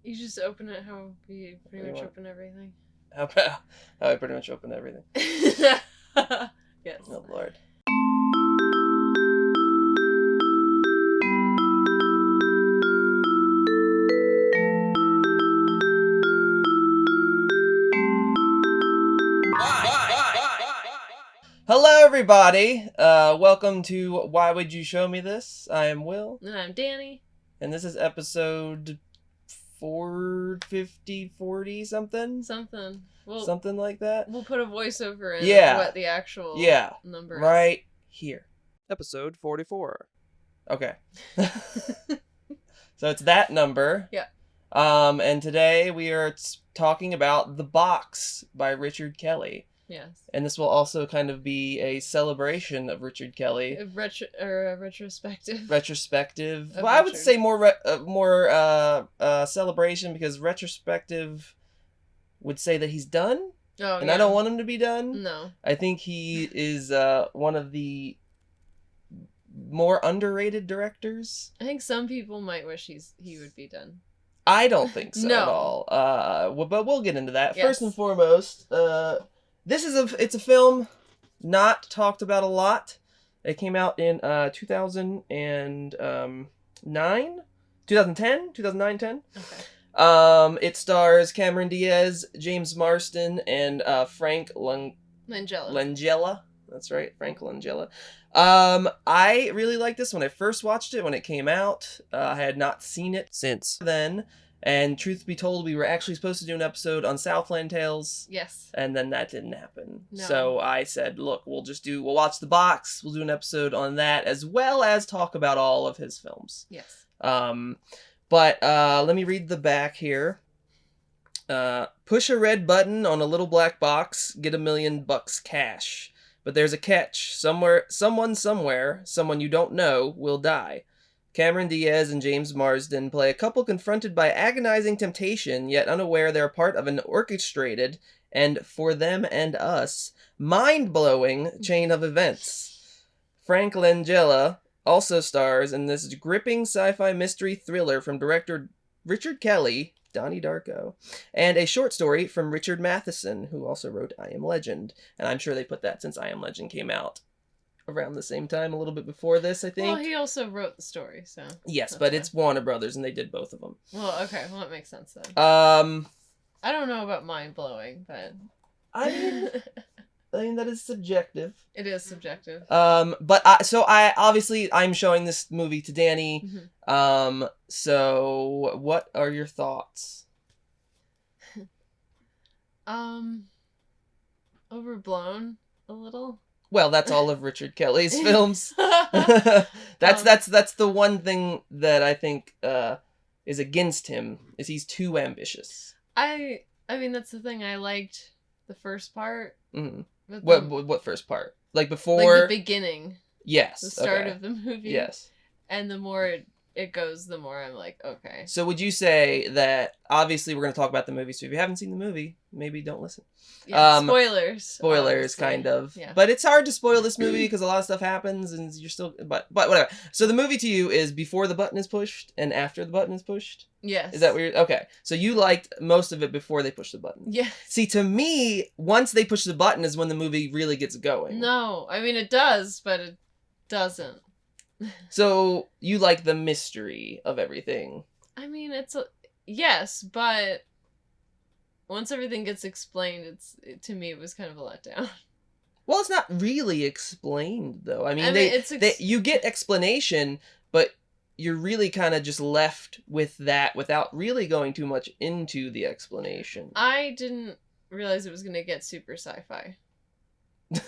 You just open it how we pretty much open everything. How about how I pretty much open everything? Yes. Oh, Lord. Hello, everybody. Welcome to Why Would You Show Me This? I am Will. And I'm Dani. And this is episode 450, 40 something? Something like that. We'll put a voiceover in what the actual number is. Right here. Episode 44. Okay. So it's that number. Yeah. And today we are talking about The Box by Richard Kelly. Yes. And this will also kind of be a celebration of Richard Kelly. A retrospective. Retrospective. Well, I would say more celebration, because retrospective would say that he's done. Oh, and I don't want him to be done. No. I think he is one of the more underrated directors. I think some people might wish he would be done. I don't think so at all. But we'll get into that. Yes. First and foremost, it's a film not talked about a lot. It came out in 2009, 2010. Okay. It stars Cameron Diaz, James Marsden, and Frank Langella. That's right, Frank Langella. I really liked this when I first watched it when it came out. I had not seen it since then. And truth be told, we were actually supposed to do an episode on Southland Tales. Yes. And then that didn't happen. No. So I said, look, we'll watch The Box. We'll do an episode on that, as well as talk about all of his films. Yes. But let me read the back here. Push a red button on a little black box, get $1 million cash. But there's a catch. Someone you don't know, will die. Cameron Diaz and James Marsden play a couple confronted by agonizing temptation, yet unaware they're part of an orchestrated, and for them and us, mind-blowing chain of events. Frank Langella also stars in this gripping sci-fi mystery thriller from director Richard Kelly, Donnie Darko, and a short story from Richard Matheson, who also wrote I Am Legend. And I'm sure they put that since I Am Legend came out around the same time, a little bit before this, I think. Well, he also wrote the story, so... Yes, but it's Warner Brothers, and they did both of them. Well, okay, well, that makes sense then. I don't know about mind-blowing, but... I mean, that is subjective. It is subjective. But I'm showing this movie to Dani. Mm-hmm. So what are your thoughts? Overblown a little. Well, that's all of Richard Kelly's films. That's the one thing that I think is against him, is he's too ambitious. I mean, that's the thing. I liked the first part. Mm-hmm. What first part? Like before? Like the beginning. Yes. The start of the movie. Yes. And the more it goes, the more I'm like, okay. So would you say that, obviously we're going to talk about the movie, so if you haven't seen the movie, maybe don't listen. Yeah, spoilers. Spoilers, obviously. kind of. Yeah. But it's hard to spoil this movie because a lot of stuff happens and you're still... But whatever. So the movie to you is before the button is pushed and after the button is pushed? Yes. Is that weird? Okay. So you liked most of it before they pushed the button. Yeah. See, to me, once they push the button is when the movie really gets going. No. I mean, it does, but it doesn't. So you like the mystery of everything. I mean, yes, but once everything gets explained, to me it was kind of a letdown. Well, it's not really explained, though. I mean, you get explanation, but you're really kind of just left with that without really going too much into the explanation. I didn't realize it was going to get super sci-fi.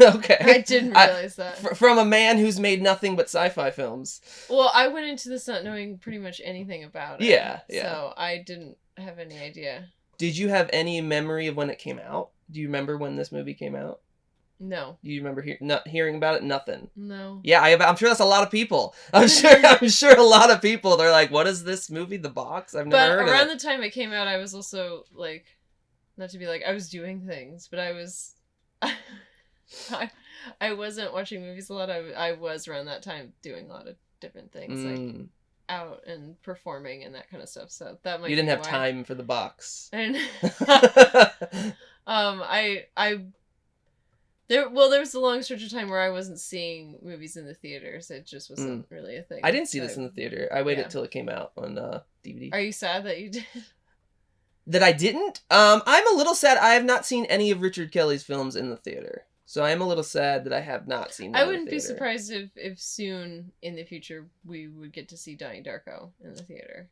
Okay. I didn't realize that. From a man who's made nothing but sci-fi films. Well, I went into this not knowing pretty much anything about it. Yeah. So I didn't have any idea. Did you have any memory of when it came out? Do you remember when this movie came out? No. Do you remember hearing about it? Nothing. No. Yeah, I'm sure that's a lot of people. I'm sure a lot of people, they're like, what is this movie, The Box? I've never heard of it. But around the time it came out, I was also, like, not to be like, I was doing things, but I was... I wasn't watching movies a lot. I was around that time doing a lot of different things. Like out and performing and that kind of stuff. So that might You didn't be have why. time for the box. And there was a long stretch of time where I wasn't seeing movies in the theaters. It just wasn't really a thing. I didn't see this in the theater. I waited till it came out on DVD. Are you sad that you did? That I didn't? I'm a little sad. I have not seen any of Richard Kelly's films in the theater. So I am a little sad that I have not seen them I wouldn't be surprised if soon in the future we would get to see Donnie Darko in the theater.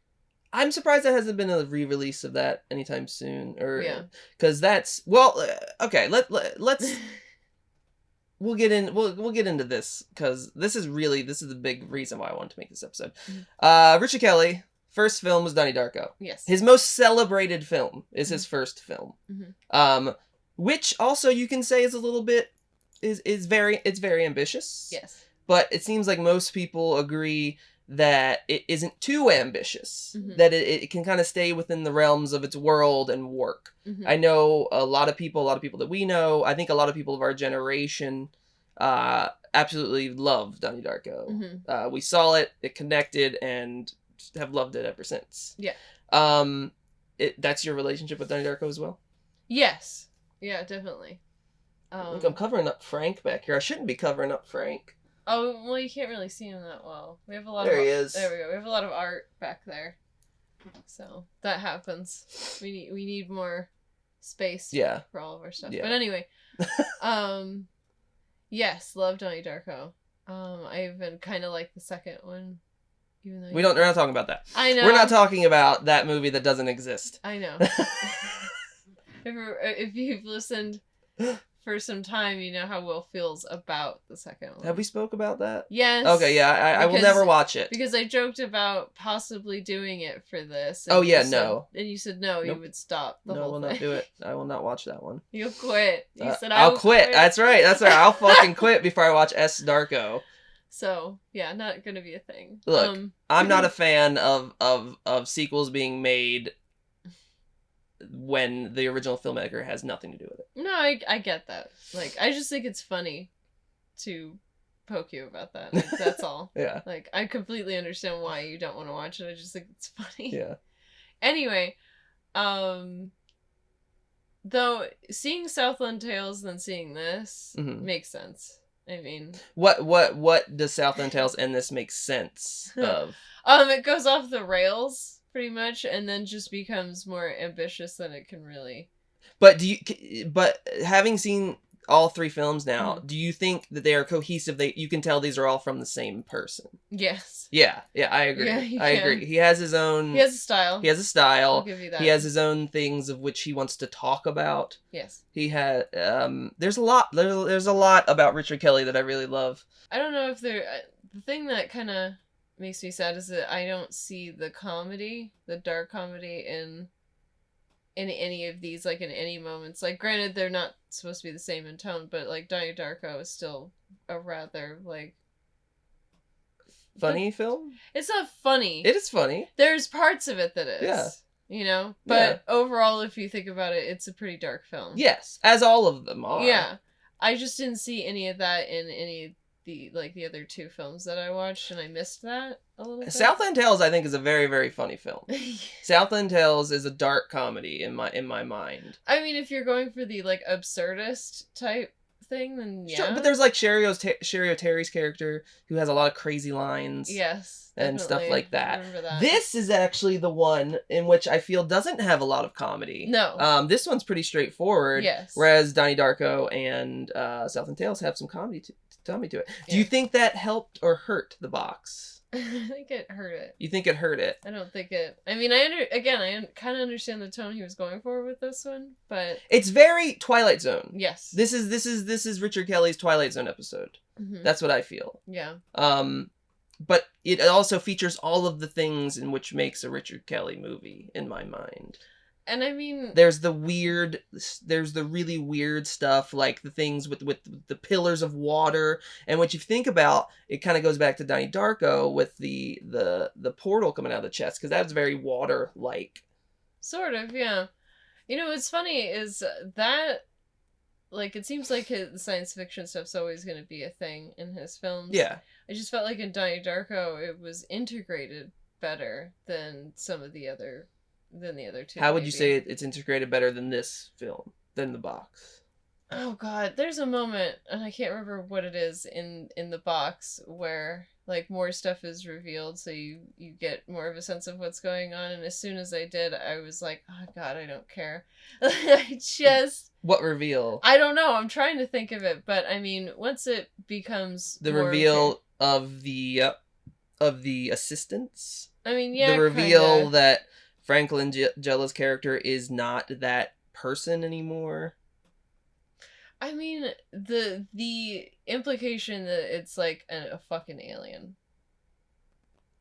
I'm surprised there hasn't been a re-release of that anytime soon, or because that's okay. Let's we'll get into this because this is the big reason why I wanted to make this episode. Mm-hmm. Richard Kelly first film was Donnie Darko. Yes, his most celebrated film is his first film. Mm-hmm. Which also you can say is a little bit it's very ambitious. Yes, but it seems like most people agree that it isn't too ambitious, mm-hmm. that it can kind of stay within the realms of its world and work. Mm-hmm. I know a lot of people that we know, I think a lot of people of our generation absolutely love Donnie Darko. Mm-hmm. We saw it connected, and have loved it ever since. Yeah. That's your relationship with Donnie Darko as well? Yes. Yeah, definitely. I think I'm covering up Frank back here. I shouldn't be covering up Frank. Oh, well, you can't really see him that well. We have a lot There he is. There we go. We have a lot of art back there. So, that happens. We need more space for all of our stuff. Yeah. But anyway, yes, love Donnie Darko. I even kind of like the second one. Even though we're not talking about that. I know. We're not talking about that movie that doesn't exist. I know. If you've listened for some time, you know how Will feels about the second one. Have we spoke about that? Yes. Okay, yeah, I will never watch it. Because I joked about possibly doing it for this. And no. And you said no, you would stop the whole thing. No, I will not do it. I will not watch that one. You'll quit. You said I'll quit. That's right. I'll fucking quit before I watch S. Darko. So, yeah, not gonna be a thing. Look, I'm not a fan of sequels being made when the original filmmaker has nothing to do with it. No, I get that. Like, I just think it's funny to poke you about that. Like, that's all. Yeah. Like, I completely understand why you don't want to watch it. I just think it's funny. Yeah. Anyway, though, seeing Southland Tales than seeing this makes sense. I mean, what does Southland Tales and this make sense of? It goes off the rails pretty much, and then just becomes more ambitious than it can really. But but having seen all three films now, do you think that they are cohesive? You can tell these are all from the same person. Yes. Yeah, I agree. Yeah, I agree. He has his own. He has a style. I'll give you that. He has his own things of which he wants to talk about. Yes. He had. There's a lot. There's a lot about Richard Kelly that I really love. I don't know if the thing that kind of makes me sad is that I don't see the dark comedy in any of these, like in any moments. Like, granted, they're not supposed to be the same in tone, but like Donnie Darko is still a rather like funny film. It's not funny. It is funny. There's parts of it that is. Yeah. You know, but overall, if you think about it, it's a pretty dark film. Yes, as all of them are. Yeah, I just didn't see any of that in any of the other two films that I watched, and I missed that a little bit. Southland Tales, I think, is a very, very funny film. Southland Tales is a dark comedy in my mind. I mean, if you're going for the like absurdist type thing, then yeah. Sure, but there's like Sherry O'Terry's character who has a lot of crazy lines. Yes. And stuff like that. I remember that. This is actually the one in which I feel doesn't have a lot of comedy. No. This one's pretty straightforward. Yes. Whereas Donnie Darko and Southland Tales have some comedy to it. Yeah. Do you think that helped or hurt the box? I think it hurt it. You think it hurt it? I don't think it. I mean, I kind of understand the tone he was going for with this one, but it's very Twilight Zone. Yes. This is Richard Kelly's Twilight Zone episode. Mm-hmm. That's what I feel. Yeah. But it also features all of the things in which makes a Richard Kelly movie, in my mind. And I mean, there's the really weird stuff, like the things with the pillars of water, and what you think about, it kind of goes back to Donnie Darko with the portal coming out of the chest, because that's very water-like. Sort of, yeah. You know, what's funny is that, like, it seems like the science fiction stuff's always going to be a thing in his films. Yeah. I just felt like in Donnie Darko, it was integrated better than some of the other two. How would you maybe. say it's integrated better than this film, than the box? Oh God, there's a moment, and I can't remember what it is in the box where like more stuff is revealed, so you get more of a sense of what's going on. And as soon as I did, I was like, oh God, I don't care. I just What reveal? I don't know. I'm trying to think of it, but I mean, once it becomes The more reveal of the assistants. I mean, yeah, The reveal kinda. that Franklin Jella's character is not that person anymore. I mean, the implication that it's like a fucking alien.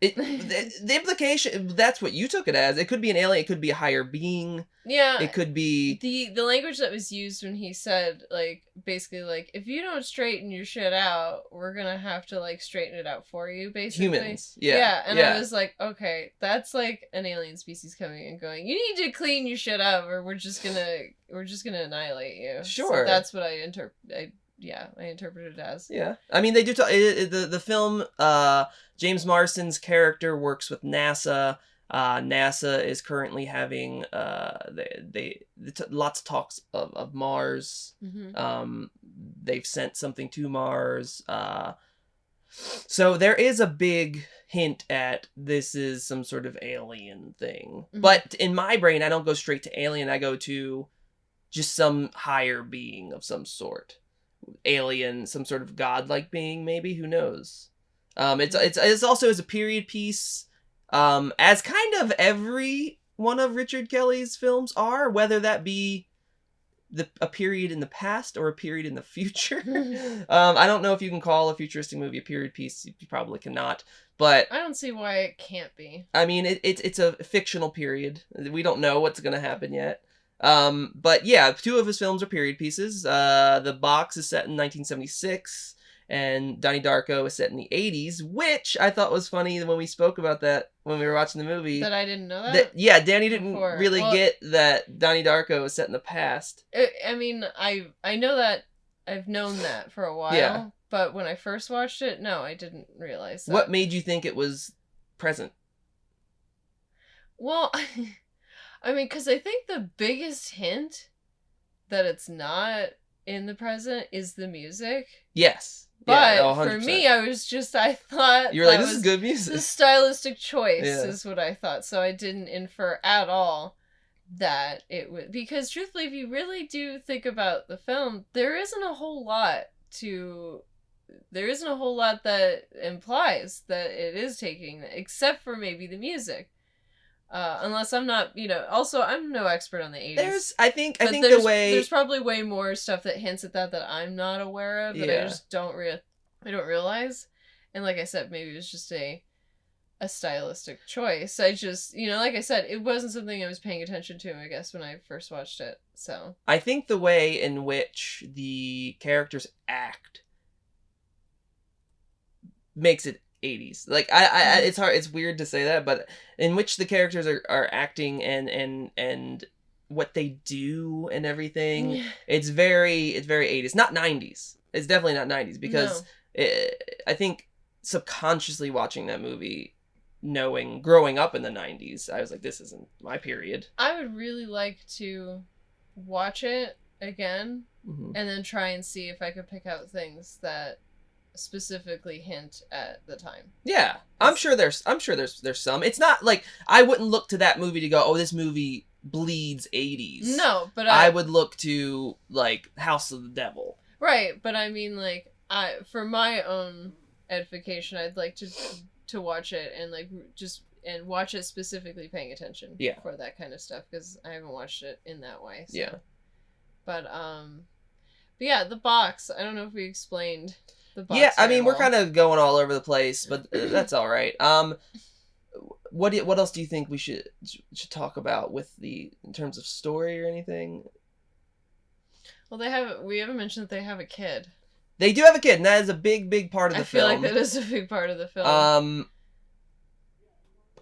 The implication, that's what you took it as. It could be an alien, it could be a higher being. Yeah. It could be the language that was used when he said, like, basically, like, if you don't straighten your shit out, we're gonna have to, like, straighten it out for you, basically. humans. Yeah. And I was like, okay, that's like an alien species coming and going, you need to clean your shit up or we're just gonna annihilate you. Sure. So that's what I interpreted it as. Yeah. I mean, they do talk, the film, James Marsden's character works with NASA. NASA is currently having lots of talks of Mars. Mm-hmm. They've sent something to Mars. So there is a big hint at this is some sort of alien thing. Mm-hmm. But in my brain, I don't go straight to alien. I go to just some higher being of some sort. Alien, some sort of godlike being, maybe. Who knows? It's also as a period piece, as kind of every one of Richard Kelly's films are, whether that be a period in the past or a period in the future. I don't know if you can call a futuristic movie a period piece. You probably cannot, but I don't see why it can't be. I mean, it's a fictional period. We don't know what's gonna happen yet. But yeah, two of his films are period pieces. The Box is set in 1976. And Donnie Darko is set in the 80s, which I thought was funny when we spoke about that when we were watching the movie. That I didn't know that? Yeah, Danny didn't really get that Donnie Darko was set in the past. I mean, I know that. I've known that for a while. Yeah. But when I first watched it, no, I didn't realize that. What made you think it was present? Well, I mean, because I think the biggest hint that it's not in the present is the music. Yes. But yeah, for me, I thought you were like, this is good music. The stylistic choice Yeah. is what I thought. So I didn't infer at all that it would, because truthfully, if you really do think about the film, there isn't a whole lot that implies that it is taking, except for maybe the music. Unless I'm not, also I'm no expert on the 80s. I think there's probably way more stuff that hints at that I'm not aware of, that I just don't realize. And like I said, maybe it was just a stylistic choice. I just, like I said, it wasn't something I was paying attention to, I guess, when I first watched it. So I think the way in which the characters act makes it 80s. Like it's weird to say that, but in which the characters are acting and what they do and everything, it's very 80s, not 90s. It's definitely not 90s, because I think subconsciously watching that movie, growing up in the 90s, I was like, this isn't my period. I would really like to watch it again, and then try and see if I could pick out things that specifically hint at the time. Yeah, I'm sure there's some. It's not like I wouldn't look to that movie to go, oh, this movie bleeds 80s. No, but I would look to like House of the Devil. Right, but I mean, like, for my own edification, I'd like to watch it and and watch it specifically paying attention for that kind of stuff, because I haven't watched it in that way. So. Yeah. But yeah, The Box. I don't know if we explained the Box. Yeah, I mean, we're kind of going all over the place, but that's all right. What else do you think we should talk about in terms of story or anything? Well, we haven't mentioned that they have a kid. They do have a kid, and that is a big part of the film. I feel like that is a big part of the film.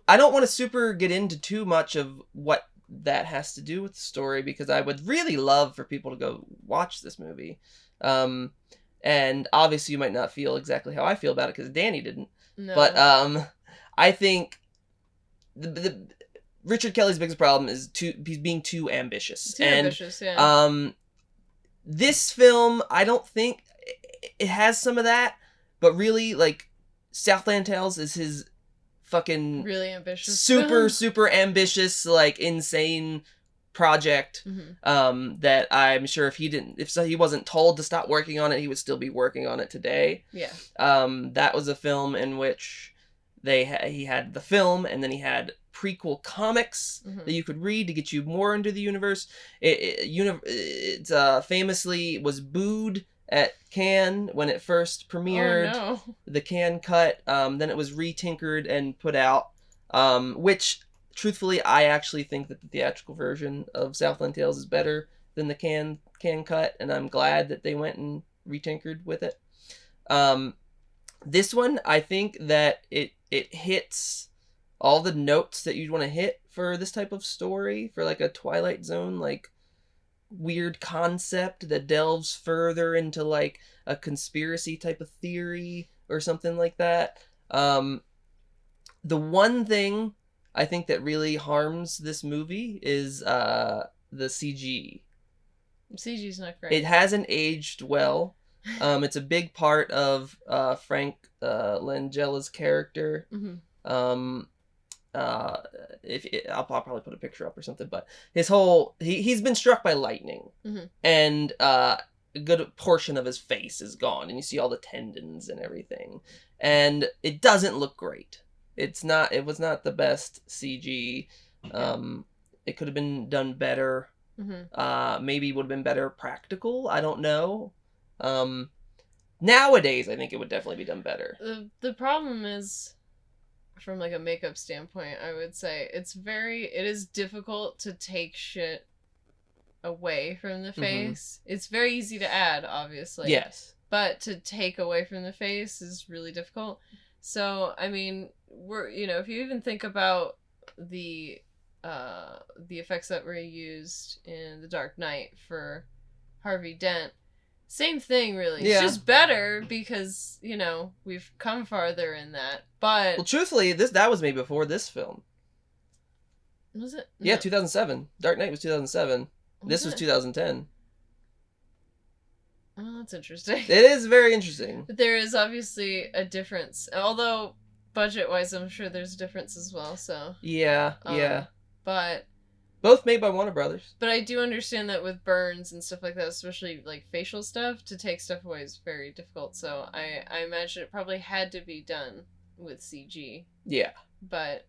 I don't want to super get into too much of what that has to do with the story, because I would really love for people to go watch this movie. And obviously you might not feel exactly how I feel about it, because Danny didn't. No. But I think the Richard Kelly's biggest problem is he's being too ambitious. Too ambitious, yeah. This film, I don't think it has some of that, but really, like, Southland Tales is his fucking really ambitious, super ambitious, like, insane project. That I'm sure if he wasn't told to stop working on it, he would still be working on it today. Yeah. That was a film in which he had the film, and then he had prequel comics that you could read to get you more into the universe. It famously was booed at Cannes when it first premiered. Oh, no. The Cannes cut. Then it was retinkered and put out, which, truthfully, I actually think that the theatrical version of Southland Tales is better than the Cannes cut, and I'm glad that they went and retinkered with it. This one, I think that it hits all the notes that you'd want to hit for this type of story, for like a Twilight Zone, like, weird concept that delves further into like a conspiracy type of theory or something like that. The one thing I think that really harms this movie is the CG. CG's not great. It hasn't aged well. It's a big part of Frank Langella's character. I'll probably put a picture up or something, but his whole he's been struck by lightning, and a good portion of his face is gone, and you see all the tendons and everything, and it doesn't look great. It was not the best CG. It could have been done better. Maybe would have been better practical. I don't know. Nowadays, I think it would definitely be done better. The problem is, from like a makeup standpoint, I would say it is difficult to take shit away from the face. It's very easy to add, obviously. Yes. But to take away from the face is really difficult. So, I mean, if you even think about the effects that were used in The Dark Knight for Harvey Dent, same thing, really. Yeah. It's just better because, we've come farther in that. But, well, truthfully, that was made before this film. Was it? No. Yeah, 2007. Dark Knight was 2007. This was 2010. Oh, that's interesting. It is very interesting. But there is obviously a difference. Although, budget-wise, I'm sure there's a difference as well, so... Yeah. But... Both made by Warner Brothers. But I do understand that with burns and stuff like that, especially like facial stuff, to take stuff away is very difficult. So I imagine it probably had to be done with CG. Yeah. But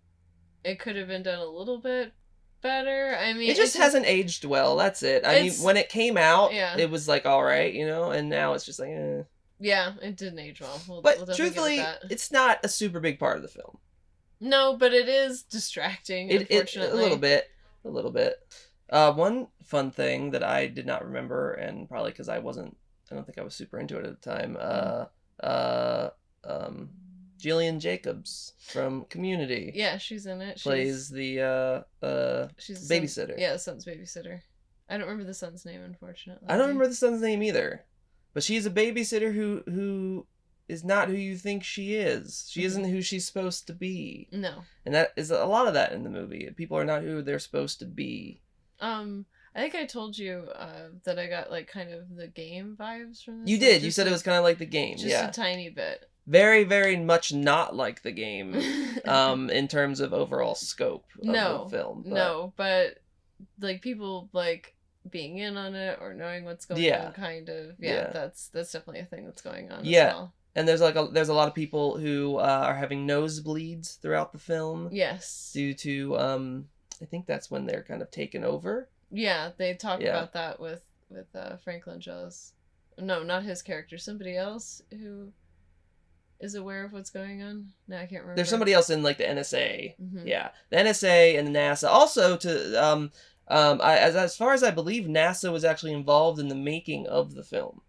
it could have been done a little bit better. I mean, it just hasn't aged well. That's it. I mean, when it came out, it was like all right, and now it's just like, eh. Yeah, it didn't age well. But truthfully, it's not a super big part of the film. No, but it is distracting. Unfortunately, a little bit. One fun thing that I did not remember, and probably because I don't think I was super into it at the time. Jillian Jacobs from Community. Yeah, she's in it. Plays the she's babysitter. The son's babysitter. I don't remember the son's name, unfortunately. I don't remember the son's name either. But she's a babysitter who is not who you think she is. She isn't who she's supposed to be. No. And that is a lot of that in the movie. People are not who they're supposed to be. I think I told you that I got like kind of the game vibes from this. You did. You said it was kind of like the game. Just a tiny bit. Very, very much not like the game in terms of overall scope of the film. But... No, but like people like being in on it or knowing what's going on, kind of. Yeah, that's definitely a thing that's going on as well. And there's a lot of people who are having nosebleeds throughout the film. Yes. Due to I think that's when they're kind of taken over. Yeah, they talk about that with Frank Langella's. No, not his character. Somebody else who is aware of what's going on. No, I can't remember. There's somebody else in like the NSA. Yeah, the NSA and the NASA. Also, as far as I believe, NASA was actually involved in the making of the film.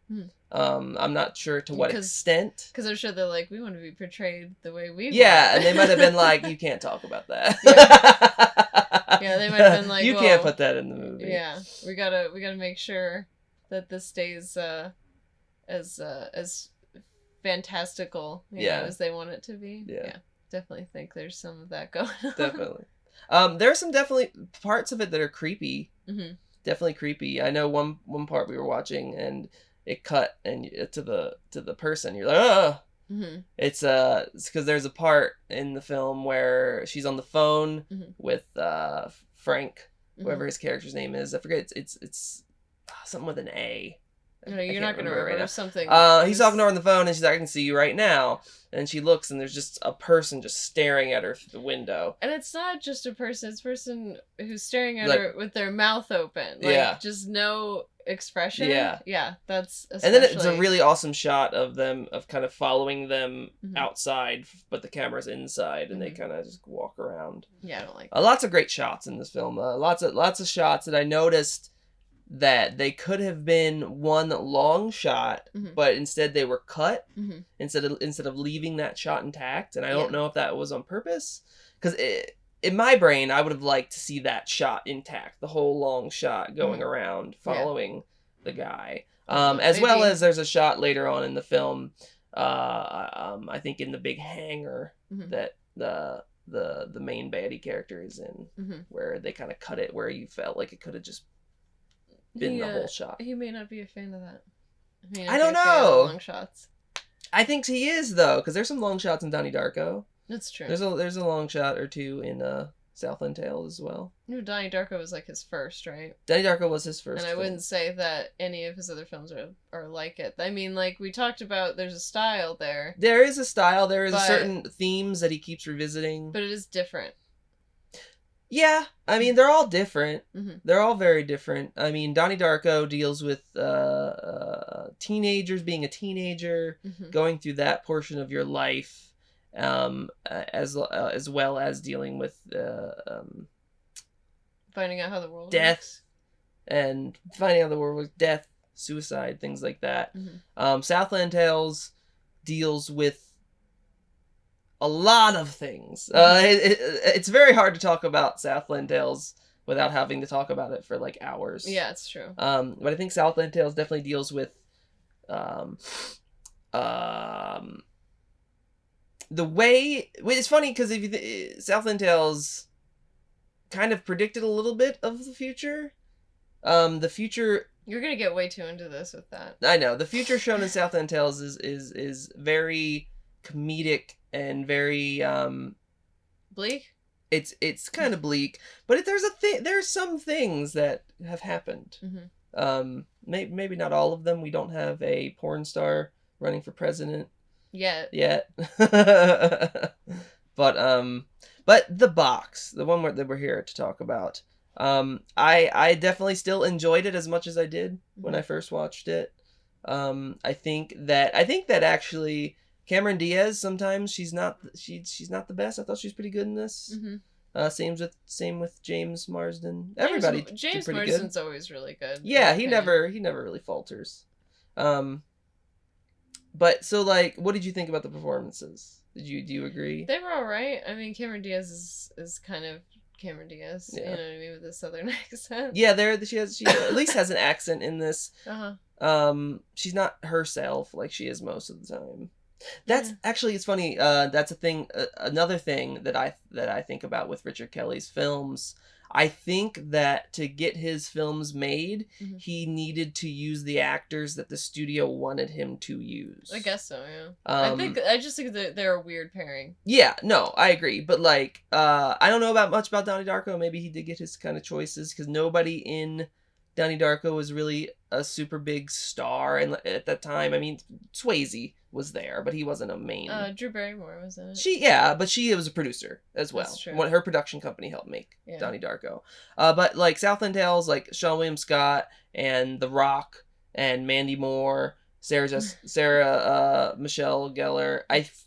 I'm not sure to what extent. Because I'm sure they're like, we want to be portrayed the way we. Yeah, and they might have been like, you can't talk about that. Yeah, they might have been like, you can't put that in the movie. Yeah, we gotta make sure that this stays as fantastical, as they want it to be. Yeah. definitely think there's some of that going on. Definitely. There are some definitely parts of it that are creepy. Mm-hmm. Definitely creepy. I know one part we were watching and it cut and to the person. You're like, ah. Mm-hmm. It's because there's a part in the film where she's on the phone with Frank, whoever his character's name is. I forget. It's something with an A. No, you're not gonna remember right something. He's talking to her on the phone, and she's like, "I can see you right now." And she looks, and there's just a person just staring at her through the window. And it's not just a person; it's a person who's staring at her with their mouth open, like just no expression. Yeah, that's. Especially... And then it's a really awesome shot of them kind of following them outside, but the camera's inside, and they kind of just walk around. Yeah, I don't like. Lots of great shots in this film. Lots of shots that I noticed that they could have been one long shot, but instead they were cut instead of leaving that shot intact. And I don't know if that was on purpose, because in my brain I would have liked to see that shot intact, the whole long shot going around following the guy. As well as there's a shot later on in the film, I think in the big hangar that the main baddie character is in, where they kind of cut it where you felt like it could have just been the whole shot. He may not be a fan of that. I don't know. Long shots. I think he is though, because there's some long shots in Donnie Darko. That's true. There's a long shot or two in Southland Tales as well. No, Donnie Darko was like his first, right? Donnie Darko was his first. And I wouldn't say that any of his other films are like it. I mean, like we talked about, there's a style there. There is a style. There is certain themes that he keeps revisiting. But it is different. Yeah, I mean, they're all different. They're all very different. I mean, Donnie Darko deals with teenagers being a teenager, going through that portion of your life, as well as dealing with finding out how the world death works. And finding out the world with death, suicide, things like that. Southland Tales deals with a lot of things. It's very hard to talk about Southland Tales without having to talk about it for like hours. Yeah, it's true. But I think Southland Tales definitely deals with the way. It's funny because if Southland Tales kind of predicted a little bit of the future. The future. You're gonna get way too into this with that. I know the future shown in Southland Tales is very comedic and very bleak. It's kind of bleak, but there's some things that have happened. Maybe not all of them. We don't have a porn star running for president yet. But the box, the one that we're here to talk about, I definitely still enjoyed it as much as I did when I first watched it. I think that actually Cameron Diaz, sometimes she's not the best. I thought she was pretty good in this. Same with James Marsden. Everybody James pretty Marsden's good. always really good. Yeah, he never really falters. But so like, what did you think about the performances? Do you agree? They were all right. I mean, Cameron Diaz is kind of Cameron Diaz. Yeah. You know what I mean, with a southern accent. Yeah, she at least has an accent in this. She's not herself like she is most of the time. That's actually, it's funny. That's a thing. Another thing that I think about with Richard Kelly's films. I think that to get his films made, he needed to use the actors that the studio wanted him to use. I guess so, yeah. I just think that they're a weird pairing. Yeah, no, I agree. But like, I don't know much about Donnie Darko. Maybe he did get his kind of choices because nobody in Donnie Darko was really a super big star, and at that time, I mean, Swayze was there, but he wasn't a main. Drew Barrymore was in it. She was a producer as well. That's true. Her production company helped make Donnie Darko. But like Southland Tales, like Sean William Scott and The Rock and Mandy Moore, Sarah Michelle Gellar.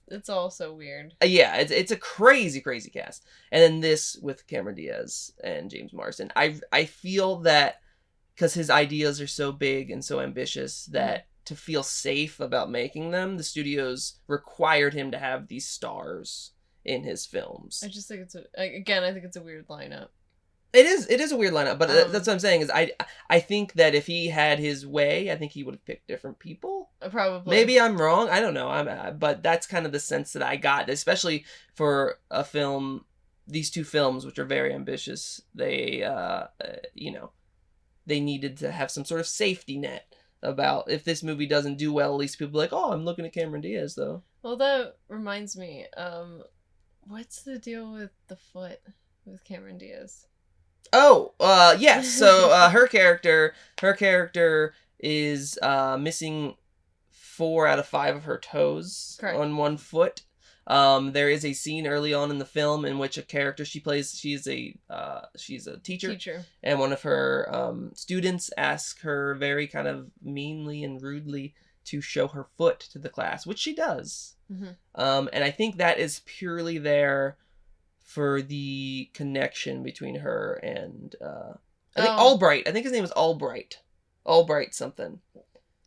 It's all so weird. It's a crazy cast. And then this with Cameron Diaz and James Marsden. I feel that because his ideas are so big and so ambitious that to feel safe about making them, the studios required him to have these stars in his films. I just think I think it's a weird lineup. It is a weird lineup, but that's what I'm saying is I think that if he had his way, I think he would have picked different people. Probably. Maybe I'm wrong. I don't know. But that's kind of the sense that I got, especially for a film. These two films, which are very ambitious, they they needed to have some sort of safety net about if this movie doesn't do well. At least people are like, oh, I'm looking at Cameron Diaz though. Well, that reminds me. What's the deal with the foot with Cameron Diaz? Oh, yes. So her character is missing 4 out of 5 of her toes. Correct. On one foot. There is a scene early on in the film in which a character she plays, she's a teacher, and one of her students asks her very kind of meanly and rudely to show her foot to the class, which she does. Mm-hmm. And I think that is purely there for the connection between her and I think Albright. I think his name is Albright. Albright something.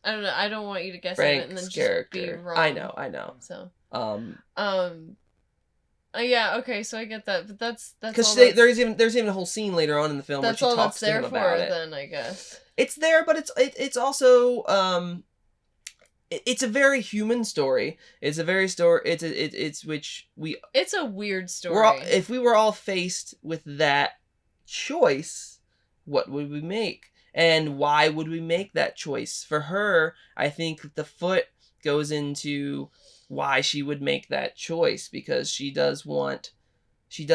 I don't know. I don't want you to guess Frank's it and then just character. be wrong. I know. So. Yeah. Okay. So I get that, but that's because there's even a whole scene later on in the film where she talks to him about it. Then I guess it's there, but it's also it's a very human story. It's a very story. It's a weird story. If we were all faced with that choice, what would we make? And why would we make that choice? For her, I think the foot goes into why she would make that choice, because she does want to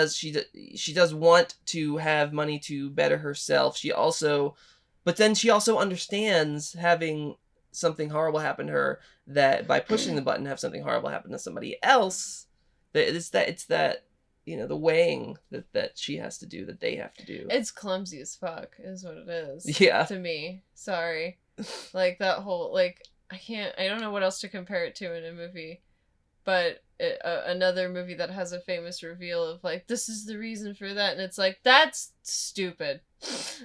have money to better herself. But then she also understands having something horrible happen to her, that by pushing the button have something horrible happen to somebody else. It's that the weighing that she has to do, that they have to do. It's clumsy as fuck is what it is. Yeah. To me. Sorry. Like that whole, like, I don't know what else to compare it to in a movie, but another movie that has a famous reveal of like, this is the reason for that, and it's like, that's stupid.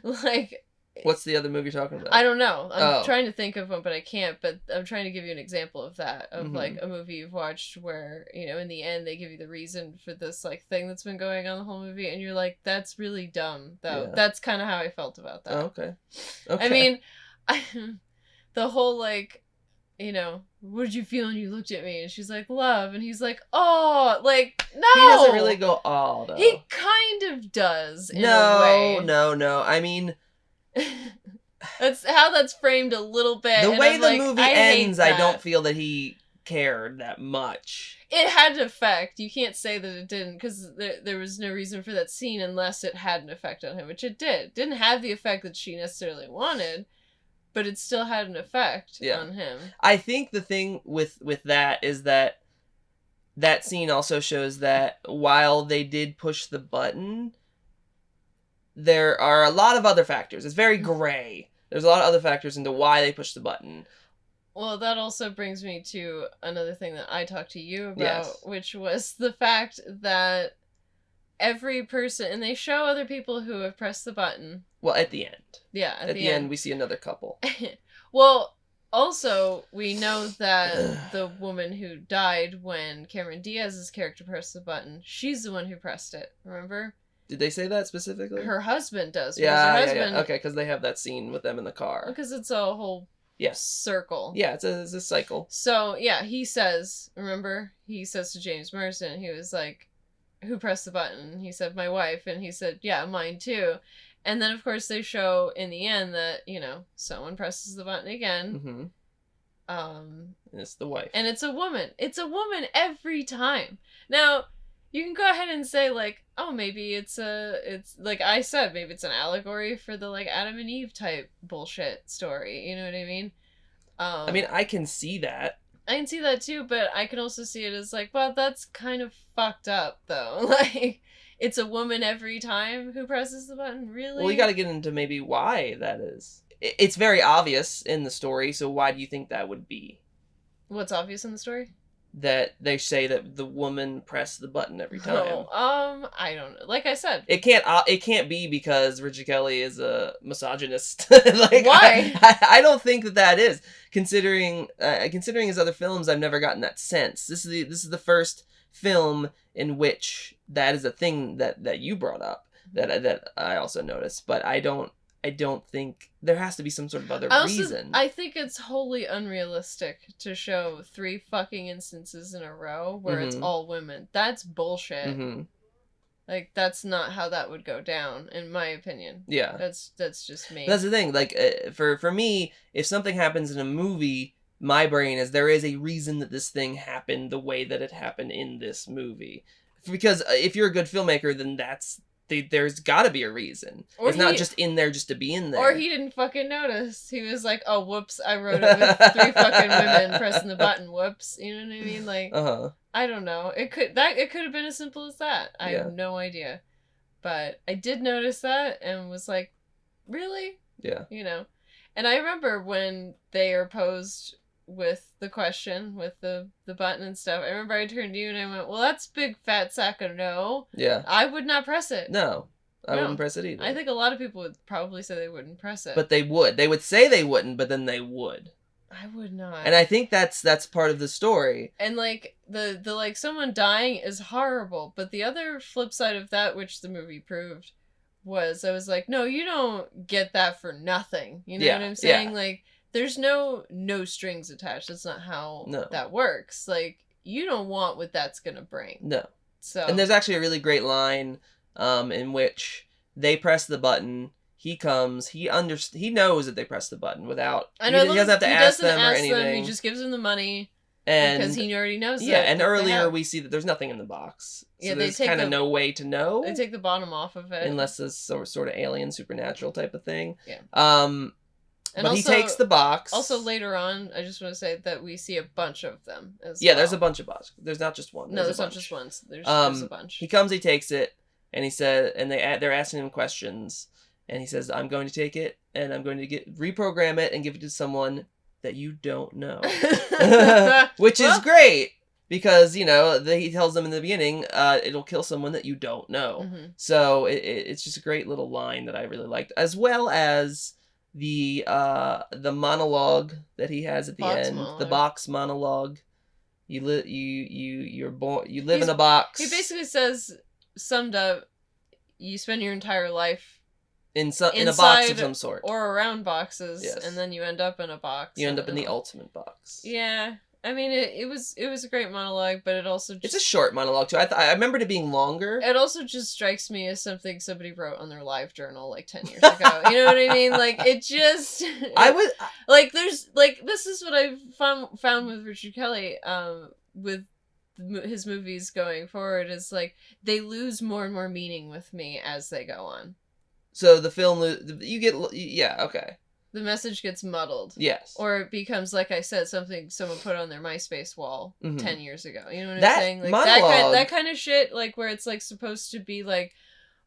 Like, what's the other movie you're talking about? I don't know. I'm trying to think of one, but I can't. But I'm trying to give you an example of that, of like a movie you've watched where, in the end they give you the reason for this like thing that's been going on the whole movie, and you're like, that's really dumb. Though. Yeah. That's kind of how I felt about that. Oh, okay. I mean, the whole like, what did you feel when you looked at me? And she's like, love. And he's like, oh, like, no. He doesn't really go, oh, though. He kind of does, in a way. No. I mean, that's how that's framed a little bit. The way the movie ends, I don't feel that he cared that much. It had an effect. You can't say that it didn't, because there was no reason for that scene unless it had an effect on him, which it did. It didn't have the effect that she necessarily wanted, but it still had an effect on him. I think the thing with that is that scene also shows that while they did push the button, there are a lot of other factors. It's very gray. There's a lot of other factors into why they pushed the button. Well, that also brings me to another thing that I talked to you about, which was the fact that every person, and they show other people who have pressed the button. Well, at the end. Yeah, at the end we see another couple. Well, also, we know that the woman who died when Cameron Diaz's character pressed the button, she's the one who pressed it, remember? Did they say that specifically? Her husband does. Yeah, her husband... Okay, because they have that scene with them in the car. Because it's a whole circle. Yeah, it's a cycle. So, yeah, he says, remember? He says to James Marsden, he was like, who pressed the button? He said, my wife. And he said, yeah, mine too. And then, of course, they show in the end that, someone presses the button again. And it's the wife. And it's a woman. It's a woman every time. Now... You can go ahead and say, like, oh, maybe it's like I said, maybe it's an allegory for the, like, Adam and Eve type bullshit story. You know what I mean? I mean, I can see that. I can see that, too, but I can also see it as, like, well, that's kind of fucked up, though. Like, it's a woman every time who presses the button, really? Well, you gotta get into maybe why that is. It's very obvious in the story, so why do you think that would be? What's obvious in the story? That they say that the woman pressed the button every time. Oh, I don't know. Like I said, it can't be because Richard Kelly is a misogynist. Like, why? I don't think that is. Considering his other films, I've never gotten that sense. This is the first film in which that is a thing that you brought up. that I also noticed, but I don't think there has to be some sort of other reason. I think it's wholly unrealistic to show 3 fucking instances in a row where it's all women. That's bullshit. Like, that's not how that would go down, in my opinion. Yeah. That's just me. That's the thing. Like, for me, if something happens in a movie, my brain is, there is a reason that this thing happened the way that it happened in this movie. Because if you're a good filmmaker, then there's got to be a reason. Or it's not just in there just to be in there. Or he didn't fucking notice. He was like, oh, whoops, I wrote it with 3 fucking women pressing the button. Whoops. You know what I mean? Like, I don't know. It could have been as simple as that. I have no idea. But I did notice that and was like, really? Yeah. You know? And I remember when they are posed with the question, with the button and stuff, I remember I turned to you and I went, well, that's big fat sack of no. Yeah. I would not press it. No. I wouldn't press it either. I think a lot of people would probably say they wouldn't press it. But they would. They would say they wouldn't, but then they would. I would not. And I think that's part of the story. And like the like someone dying is horrible, but the other flip side of that, which the movie proved, was I was like, no, you don't get that for nothing. You know what I'm saying? Yeah. Like, there's no strings attached. That's not how that works. Like, you don't want what that's gonna bring. No. So. And there's actually a really great line, in which they press the button. He comes. He knows that they press the button without. He doesn't have to ask them or anything. He just gives them the money, because he already knows. Yeah, and earlier we see that there's nothing in the box. So yeah, there's kind of no way to know. They take the bottom off of it, unless it's sort of alien, supernatural type of thing. Yeah. But also, he takes the box. Also, later on, I just want to say that we see a bunch of them as well. There's a bunch of boxes. There's not just one. There's not just one. There's a bunch. He comes. He takes it, and he said, and they're asking him questions. And he says, I'm going to take it, and I'm going to reprogram it and give it to someone that you don't know. Which is great, because, he tells them in the beginning, it'll kill someone that you don't know. So it's just a great little line that I really liked, as well as the monologue that he has at the end. Monologue. The box monologue. You live in a box. He basically says, summed up, you spend your entire life in a box of some sort, or around boxes, and then you end up in a box. You end up in the ultimate box. Yeah, I mean, it was a great monologue, but it also it's a short monologue too. I remembered it being longer. It also just strikes me as something somebody wrote on their live journal like 10 years ago. You know what I mean? Like, it just like there's like this is what I've found with Richard Kelly with his movies going forward, is like they lose more and more meaning with me as they go on. So the film, okay. The message gets muddled. Yes. Or it becomes, like I said, something someone put on their MySpace wall 10 years ago. You know what I'm saying? Like monologue, that kind of shit, like where it's like supposed to be like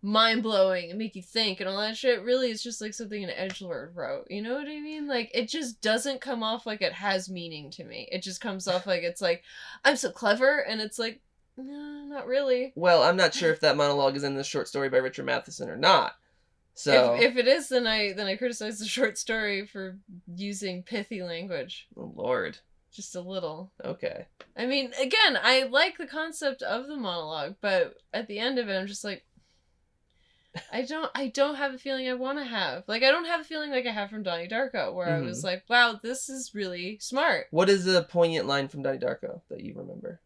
mind-blowing and make you think and all that shit, really is just like something an edgelord wrote. You know what I mean? Like, it just doesn't come off like it has meaning to me. It just comes off like it's like, I'm so clever, and it's like, no, not really. Well, I'm not sure if that monologue is in this short story by Richard Matheson or not. So if it is, then I criticize the short story for using pithy language. Oh, Lord. Just a little. Okay. I mean, again, I like the concept of the monologue, but at the end of it, I'm just like, I don't have a feeling I want to have. Like, I don't have a feeling like I have from Donnie Darko, where I was like, wow, this is really smart. What is the poignant line from Donnie Darko that you remember?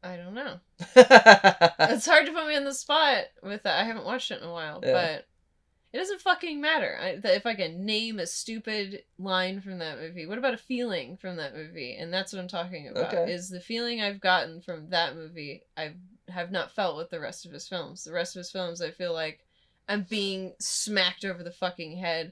I don't know. It's hard to put me on the spot with that. I haven't watched it in a while, but it doesn't fucking matter. If I can name a stupid line from that movie, what about a feeling from that movie? And that's what I'm talking about. Okay. Is the feeling I've gotten from that movie, I have not felt with the rest of his films. The rest of his films, I feel like I'm being smacked over the fucking head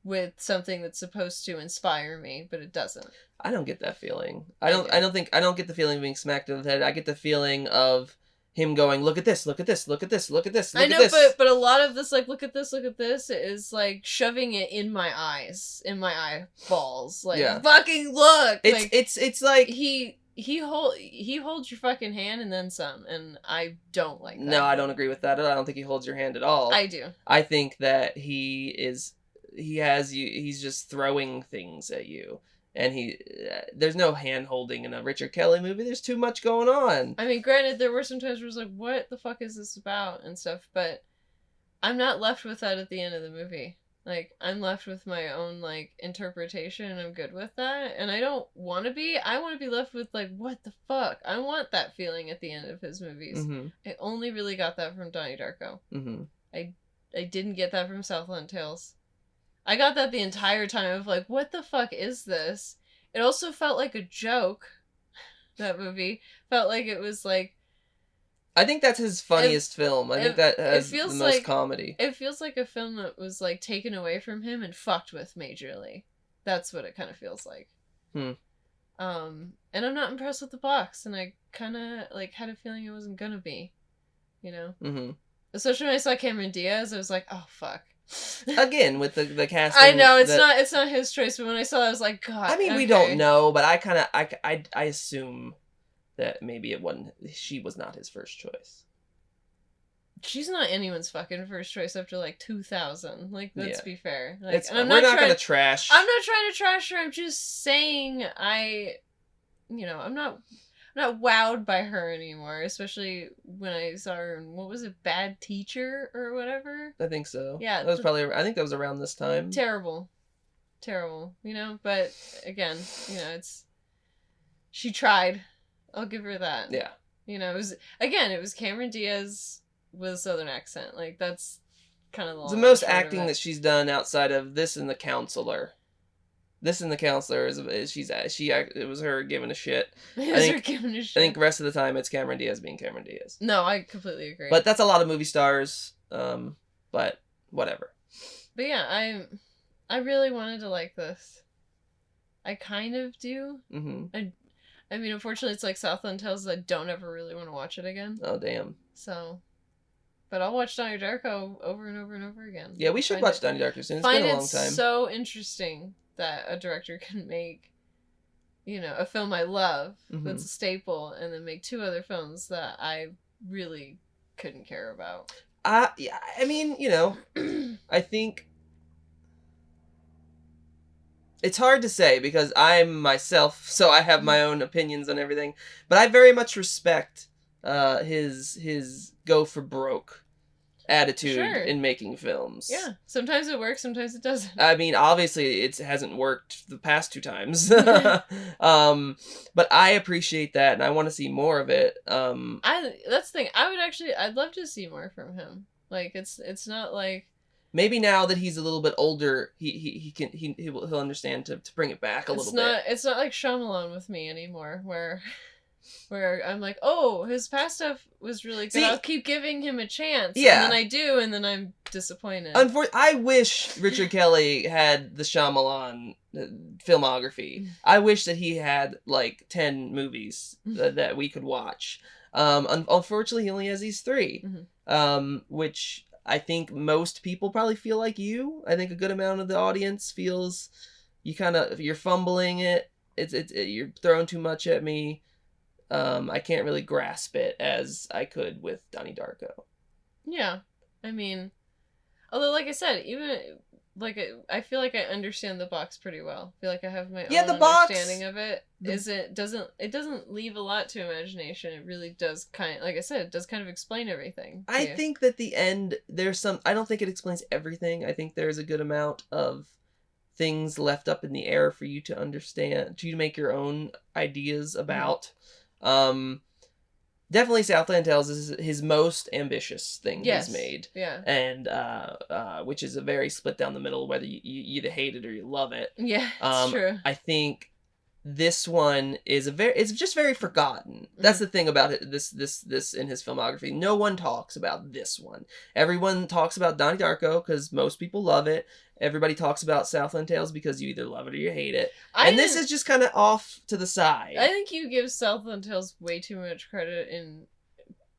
with something that's supposed to inspire me, but it doesn't. I don't get that feeling. I don't get the feeling of being smacked over the head. I get the feeling of him going, look at this, look at this, look at this, look at this, look at this. I know, but a lot of this, like, look at this, is like shoving it in my eyes, in my eyeballs. Like, fucking look! It's like he holds your fucking hand and then some, and I don't like that. No, I don't agree with that. I don't think he holds your hand at all. I do. I think that he's just throwing things at you. And there's no hand holding in a Richard Kelly movie. There's too much going on. I mean, granted, there were some times where I was like, what the fuck is this about and stuff, but I'm not left with that at the end of the movie. Like, I'm left with my own, like, interpretation, and I'm good with that. And I don't want to be. I want to be left with, like, what the fuck? I want that feeling at the end of his movies. Mm-hmm. I only really got that from Donnie Darko. Mm-hmm. I didn't get that from Southland Tales. I got that the entire time of, like, what the fuck is this? It also felt like a joke, that movie. Felt like it was, like... I think that's his funniest film. I think that has the most like, comedy. It feels like a film that was, like, taken away from him and fucked with majorly. That's what it kind of feels like. And I'm not impressed with the box, and I kind of, like, had a feeling it wasn't gonna be, you know? Mm-hmm. Especially when I saw Cameron Diaz, I was like, oh, fuck. Again, with the casting. I know, it's not his choice, but when I saw it, I was like, God, I mean, okay. we don't know, but I assume that maybe she was not his first choice. She's not anyone's fucking first choice after, like, 2000. Like, let's be fair. Like, and we're not gonna trash. I'm not trying to trash her. I'm just saying I'm not wowed by her anymore, especially when I saw her in, what was it, Bad Teacher or whatever? I think so. Yeah. That was I think that was around this time. Terrible, you know, but again, you know, she tried. I'll give her that. Yeah. You know, it was Cameron Diaz with a Southern accent. Like, that's kind of the most acting that she's done outside of this and The Counselor. This and The Counselor it was her giving a shit. I think the rest of the time it's Cameron Diaz being Cameron Diaz. No, I completely agree. But that's a lot of movie stars. But whatever. But yeah, I really wanted to like this. I kind of do. Mm-hmm. I mean, unfortunately, it's like Southland Tales. I don't ever really want to watch it again. Oh, damn. So, but I'll watch Donnie Darko over and over and over again. Yeah, we should watch Donnie Darko soon. It's been a long time. It's so interesting that a director can make, you know, a film I love that's a staple, and then make two other films that I really couldn't care about. Yeah, I mean, you know, I think it's hard to say because I'm myself, so I have my own opinions on everything. But I very much respect his go for broke attitude in making films. Yeah, sometimes it works, sometimes it doesn't. I mean, obviously it hasn't worked the past two times. But I appreciate that, and I want to see more of it. That's the thing. I'd love to see more from him. Like, it's not like, maybe now that he's a little bit older, he'll understand to bring it back a little bit. It's not like Shyamalan with me anymore, where I'm like, oh, his past stuff was really good. See, I'll keep giving him a chance. Yeah. And then I do, and then I'm disappointed. I wish Richard Kelly had the Shyamalan filmography. I wish that he had, like, 10 movies that we could watch. Unfortunately, he only has these 3. Which I think most people probably feel like you. I think a good amount of the audience feels you're fumbling it. You're throwing too much at me. I can't really grasp it as I could with Donnie Darko. Yeah. I mean, although, like I said, even, like, I feel like I understand the box pretty well. I feel like I have my own understanding of it. It doesn't leave a lot to imagination. It really does like I said, it does kind of explain everything. I think that the end, I don't think it explains everything. I think there's a good amount of things left up in the air for you to understand, to make your own ideas about. Definitely Southland Tales is his most ambitious thing he's made. Yeah. And which is a very split down the middle, whether you either hate it or you love it. Yeah, it's true. I think this one is it's just very forgotten. That's the thing about it, this in his filmography. No one talks about this one. Everyone talks about Donnie Darko because most people love it. Everybody talks about Southland Tales because you either love it or you hate it. And this is just kind of off to the side. I think you give Southland Tales way too much credit in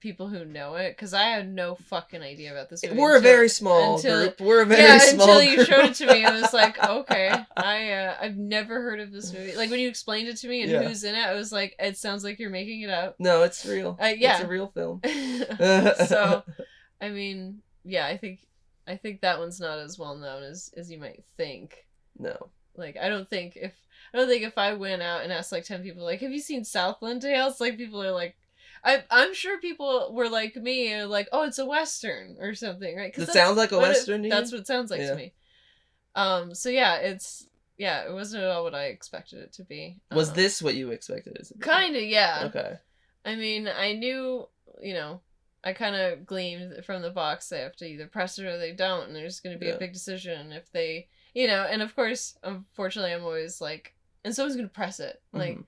people who know it, because I had no fucking idea about this movie. We're a very small group. Until you showed it to me, I was like, okay, I've never heard of this movie. Like, when you explained it to me and who's in it, I was like, it sounds like you're making it up. No, it's real. It's a real film. So, I mean, yeah, I think that one's not as well known as you might think. No. Like, I don't think if I went out and asked like 10 people, like, have you seen Southland Tales? Like, people are like, I'm sure people were like me, or like, oh, it's a Western or something, right? It sounds like a Western to you? That's what it sounds like to me. So yeah, it wasn't at all what I expected it to be. Was this what you expected it to be? Kinda, yeah. Okay. I mean, I knew, I kind of gleamed from the box they have to either press it or they don't, and there's going to be a big decision if they, and of course, unfortunately, I'm always like, and someone's going to press it. Like,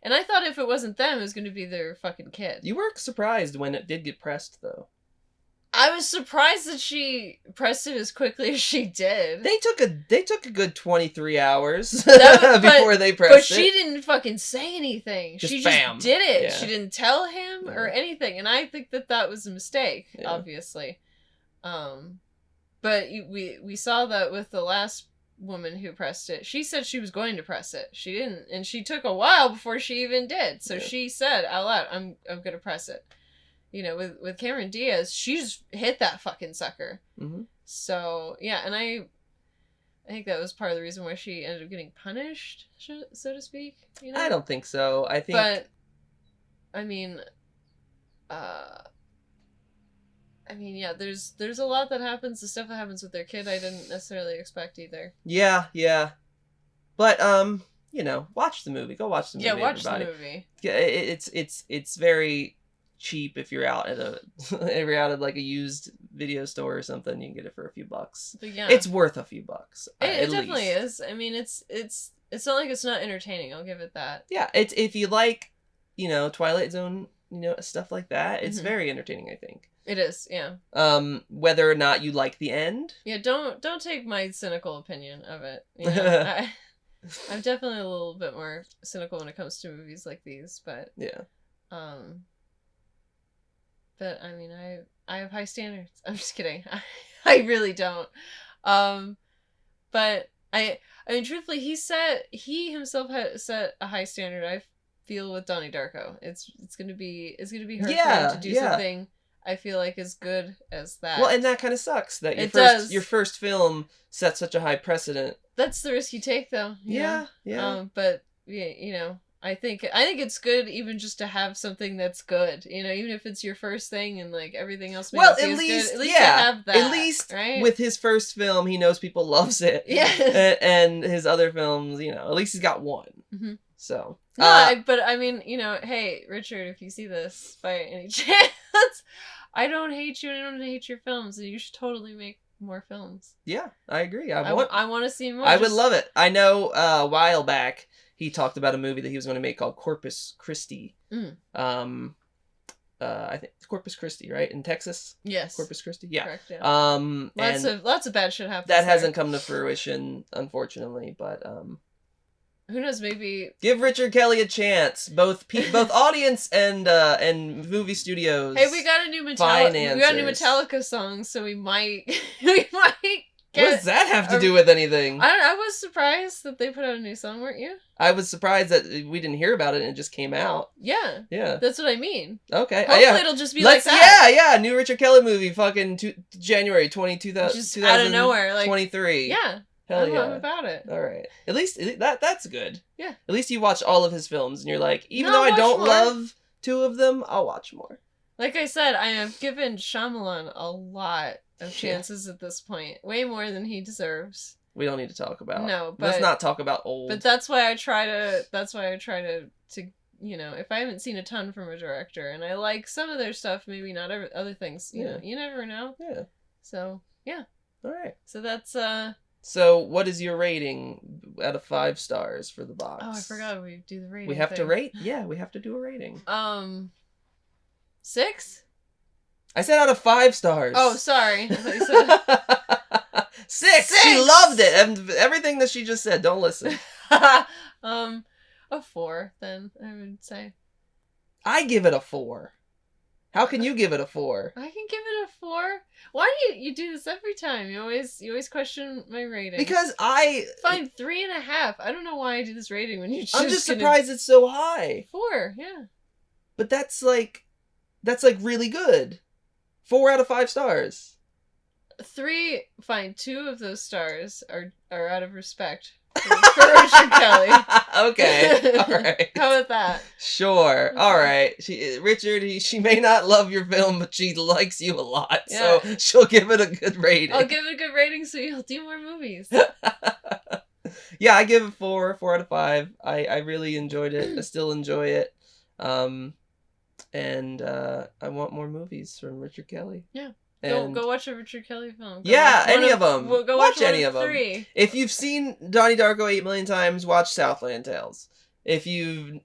and I thought if it wasn't them, it was going to be their fucking kid. You were surprised when it did get pressed, though. I was surprised that she pressed it as quickly as she did. They took a good 23 hours before they pressed it. But she didn't fucking say anything. She just did it. Yeah. She didn't tell him or anything, and I think that was a mistake, obviously. But we saw that with the last woman who pressed it. She said she was going to press it. She didn't, and she took a while before she even did. So she said out loud, "I'm gonna press it." With Cameron Diaz, she just hit that fucking sucker. Mm-hmm. So, yeah, and I think that was part of the reason why she ended up getting punished, so to speak. I don't think so. I think... But, I mean, yeah, there's a lot that happens. The stuff that happens with their kid I didn't necessarily expect either. Yeah. But, watch the movie. Go watch the movie, watch everybody. The movie. Yeah, it's very... cheap. If you're out at like a used video store or something, you can get it for a few bucks. But yeah, it's worth a few bucks. It definitely is. I mean, it's not like it's not entertaining. I'll give it that. Yeah, it's if you like, Twilight Zone, stuff like that. It's very entertaining. I think it is. Yeah. Whether or not you like the end. Yeah. Don't take my cynical opinion of it. I'm definitely a little bit more cynical when it comes to movies like these, but yeah. But I mean, I have high standards. I'm just kidding. I really don't. But I mean, truthfully, he himself had set a high standard. I feel with Donnie Darko, it's gonna be hard for him to do something. I feel like as good as that. Well, and that kind of sucks that your first film set such a high precedent. That's the risk you take, though. Yeah. But I think it's good even just to have something that's good, even if it's your first thing and like everything else. Well, at least you have that. At least right? With his first film, he knows people loves it. Yeah. And his other films, at least he's got one. Mm-hmm. So. No, but I mean, hey, Richard, if you see this by any chance, I don't hate you and I don't hate your films, and you should totally make more films. Yeah, I agree. I want to see more. I would love it. I know a while back he talked about a movie that he was going to make called Corpus Christi. I think Corpus Christi, right? In Texas? Yes. Corpus Christi? Yeah. Correct, yeah. Lots of bad shit happens. That hasn't come to fruition, unfortunately, but who knows, maybe give Richard Kelly a chance. Both audience and movie studios. Hey, we got a new Metallica song, so we might what does that have to do with anything? I was surprised that they put out a new song, weren't you? I was surprised that we didn't hear about it and it just came out. Yeah. That's what I mean. Okay. Hopefully it'll just be like that. Yeah. New Richard Kelly movie, fucking January 2000. Just out of nowhere, like 23. Yeah. Hell yeah. I'm about it. All right. At least that's good. Yeah. At least you watch all of his films and you're like, even though I don't love two of them, I'll watch more. Like I said, I have given Shyamalan a lot of chances at this point. Way more than he deserves. We don't need to talk about. No, but let's not talk about old. But that's why I try to if I haven't seen a ton from a director and I like some of their stuff, maybe not other things. You know, you never know. Yeah. So, yeah. All right. So that's So, what is your rating out of 5 stars for the box? Oh, I forgot we do the rating. We have to rate? Yeah, we have to do a rating. 6? I said out of 5 stars. Oh, sorry. I thought you said 6. She loved it. And everything that she just said, don't listen. A 4, then, I would say. I give it a 4. How can you give it a 4? I can give it a 4. Why do you do this every time? You always question my rating. Because I... Fine, 3.5. I don't know why I do this rating when you just... I'm just surprised it's so high. 4, yeah. But that's really good. 4 out of 5 stars. 3, fine, 2 of those stars are out of respect for Richard Kelly. Okay, all right. How about that? Sure. All right. She may not love your film, but she likes you a lot, so she'll give it a good rating. I'll give it a good rating, so you'll do more movies. Yeah, I give it 4 out of 5. I really enjoyed it. I still enjoy it. And I want more movies from Richard Kelly. Yeah. And Go watch a Richard Kelly film. Any of them. Go watch any of them. 3. If you've seen Donnie Darko 8 million times, watch Southland Tales. If you've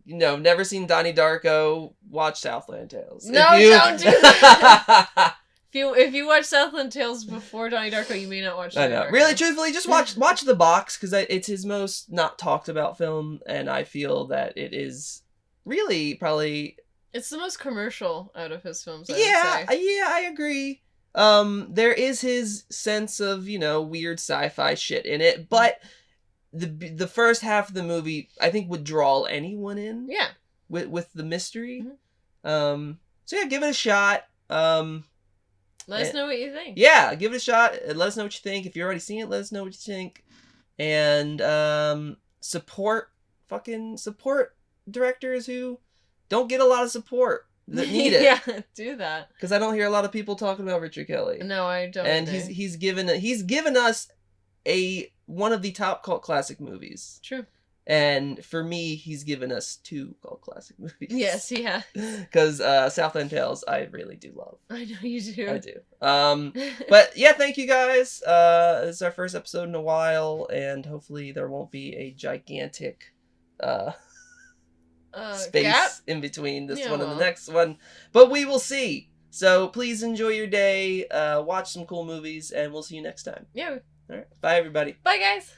never seen Donnie Darko, watch Southland Tales. No, don't do that. If you watch Southland Tales before Donnie Darko, you may not watch Donnie Darko. Really, truthfully, just watch The Box, because it's his most not talked about film, and I feel that it is really probably... It's the most commercial out of his films, I would say. Yeah, I agree. There is his sense of, weird sci-fi shit in it, but the first half of the movie, I think, would draw anyone in. Yeah. With the mystery. Mm-hmm. So yeah, give it a shot. Let us know what you think. Yeah, give it a shot. Let us know what you think. If you've already seen it, let us know what you think. And support directors who don't get a lot of support that need it. Yeah, do that. Because I don't hear a lot of people talking about Richard Kelly. No, I don't. And he's given us one of the top cult classic movies. True. And for me, he's given us 2 cult classic movies. Yes, yeah. Because Southland Tales, I really do love. I know you do. I do. But yeah, thank you guys. This is our first episode in a while, and hopefully there won't be a gigantic space gap? In between this one and the next one. But we will see. So please enjoy your day, watch some cool movies, and we'll see you next time. Yeah. All right. Bye, everybody. Bye, guys.